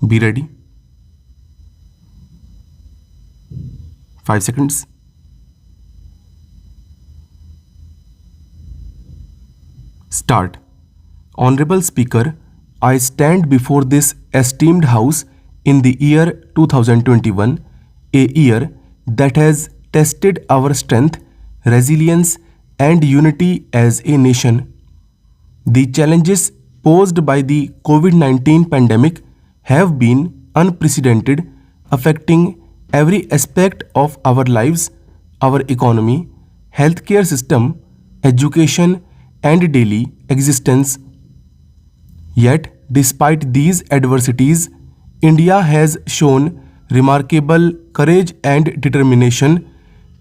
Be ready. 5 seconds. Start. Honorable Speaker, I stand before this esteemed House in the year 2021, a year that has tested our strength, resilience, and unity as a nation. The challenges posed by the COVID-19 pandemic have been unprecedented, affecting every aspect of our lives, our economy, healthcare system, education, and daily existence. Yet, despite these adversities, India has shown remarkable courage and determination,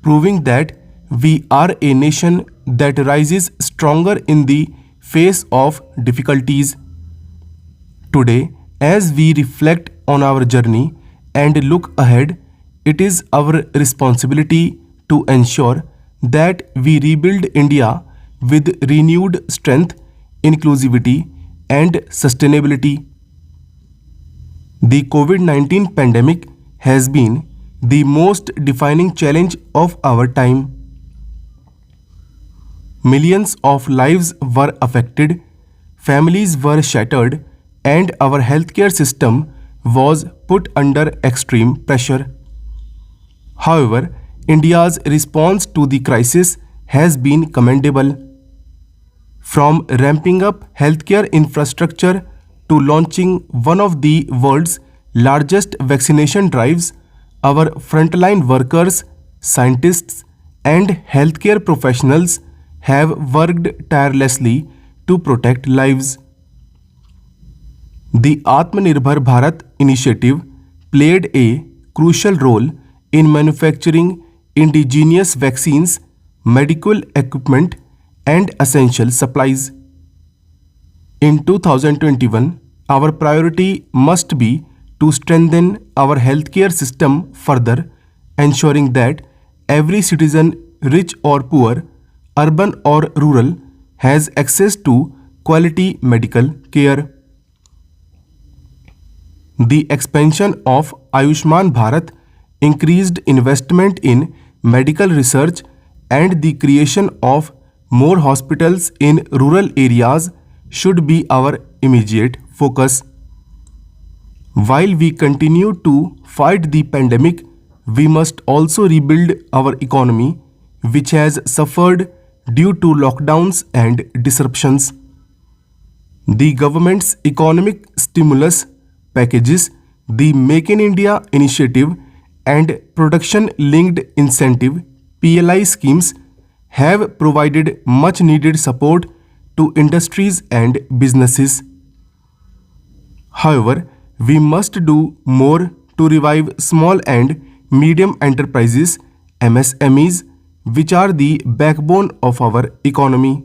proving that we are a nation that rises stronger in the face of difficulties. Today, as we reflect on our journey and look ahead, it is our responsibility to ensure that we rebuild India with renewed strength, inclusivity, and sustainability. The COVID-19 pandemic has been the most defining challenge of our time. Millions of lives were affected, families were shattered, and our healthcare system was put under extreme pressure. However, India's response to the crisis has been commendable. From ramping up healthcare infrastructure to launching one of the world's largest vaccination drives, our frontline workers, scientists, and healthcare professionals have worked tirelessly to protect lives. The Atmanirbhar Bharat initiative played a crucial role in manufacturing indigenous vaccines, medical equipment, and essential supplies. In 2021, our priority must be to strengthen our healthcare system further, ensuring that every citizen, rich or poor, urban or rural, has access to quality medical care. The expansion of Ayushman Bharat, increased investment in medical research, and the creation of more hospitals in rural areas should be our immediate focus. While we continue to fight the pandemic, we must also rebuild our economy, which has suffered due to lockdowns and disruptions. The government's economic stimulus packages, the Make in India initiative, and production linked incentive PLI schemes have provided much needed support to industries and businesses. However, we must do more to revive small and medium enterprises, MSMEs, which are the backbone of our economy.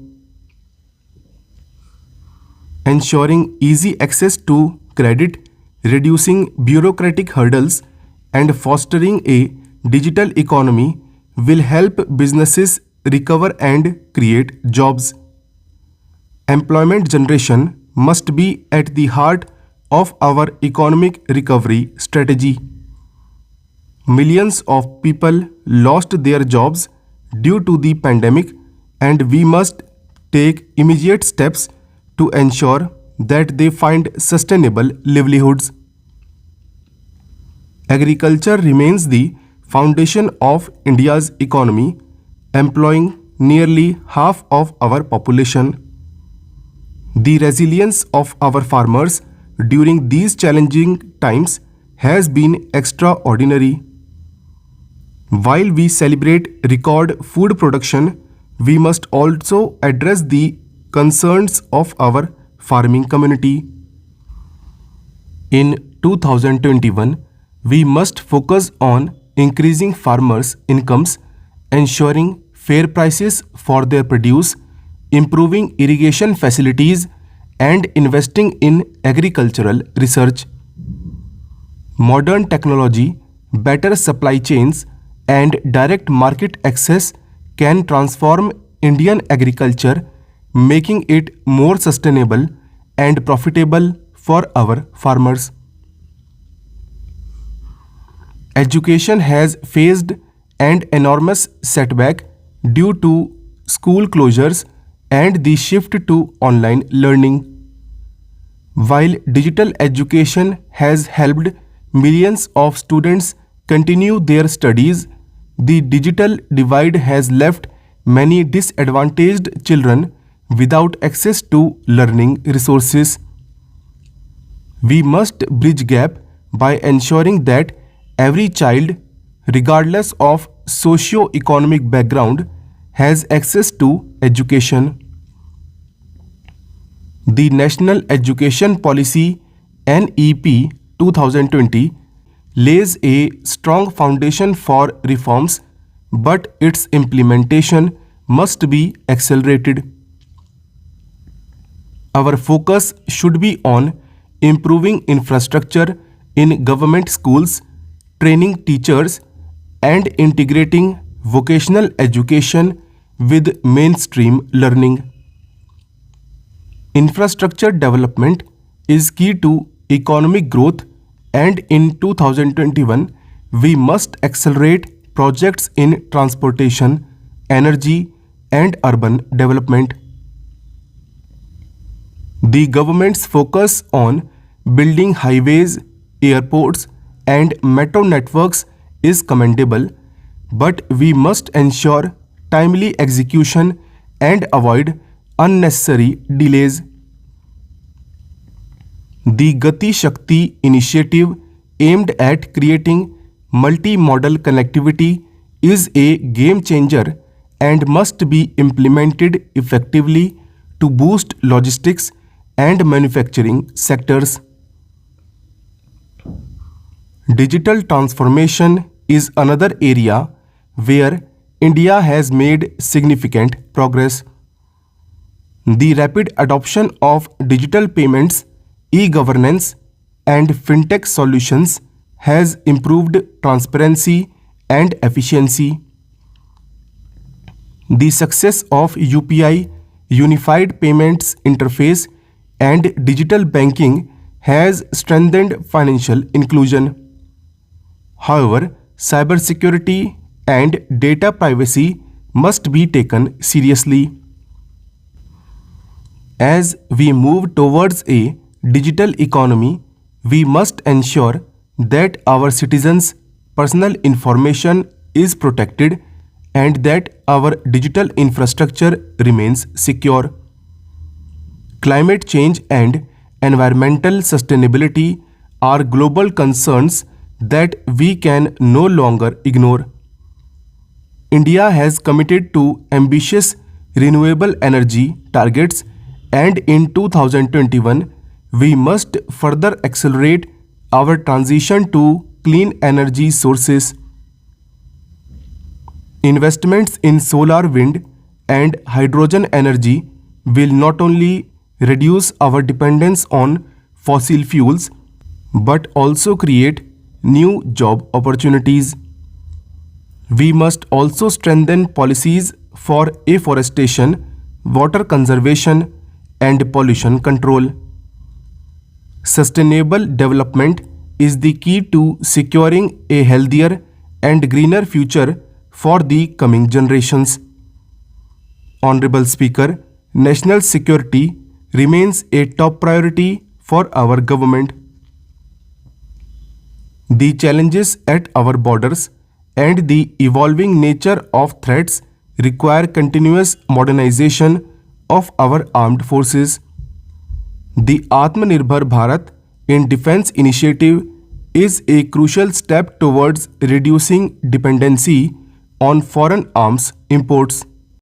Ensuring easy access to credit, reducing bureaucratic hurdles, and fostering a digital economy will help businesses recover and create jobs. Employment generation must be at the heart of our economic recovery strategy. Millions of people lost their jobs due to the pandemic, and we must take immediate steps to ensure that they find sustainable livelihoods. Agriculture remains the foundation of India's economy, employing nearly half of our population. The resilience of our farmers during these challenging times has been extraordinary. While we celebrate record food production, we must also address the concerns of our farming community. In 2021, we must focus on increasing farmers' incomes, ensuring fair prices for their produce, improving irrigation facilities, and investing in agricultural research. Modern technology, better supply chains, and direct market access can transform Indian agriculture, making it more sustainable and profitable for our farmers. Education has faced an enormous setback due to school closures and the shift to online learning. While digital education has helped millions of students continue their studies, the digital divide has left many disadvantaged children without access to learning resources. We must bridge gap by ensuring that every child, regardless of socio-economic background, has access to education. The National Education Policy NEP 2020 lays a strong foundation for reforms, but its implementation must be accelerated. Our focus should be on improving infrastructure in government schools, training teachers, and integrating vocational education with mainstream learning. Infrastructure development is key to economic growth, and in 2021 we must accelerate projects in transportation, energy, and urban development. The government's focus on building highways, airports, and metro networks is commendable, but we must ensure timely execution and avoid unnecessary delays. The Gati Shakti initiative, aimed at creating multi-modal connectivity, is a game changer and must be implemented effectively to boost logistics and manufacturing sectors. Digital transformation is another area where India has made significant progress. The rapid adoption of digital payments, e-governance, and fintech solutions has improved transparency and efficiency. The success of UPI, Unified Payments Interface, and digital banking has strengthened financial inclusion. However, cybersecurity and data privacy must be taken seriously. As we move towards a digital economy, we must ensure that our citizens' personal information is protected and that our digital infrastructure remains secure. Climate change and environmental sustainability are global concerns that we can no longer ignore. India has committed to ambitious renewable energy targets, and in 2021 we must further accelerate our transition to clean energy sources. Investments in solar, wind, and hydrogen energy will not only reduce our dependence on fossil fuels but also create new job opportunities. We must also strengthen policies for afforestation, water conservation, and pollution control. Sustainable development is the key to securing a healthier and greener future for the coming generations. Honorable Speaker, national security remains a top priority for our government. The challenges at our borders and the evolving nature of threats require continuous modernization of our armed forces. The Atmanirbhar Bharat in Defense Initiative is a crucial step towards reducing dependency on foreign arms imports.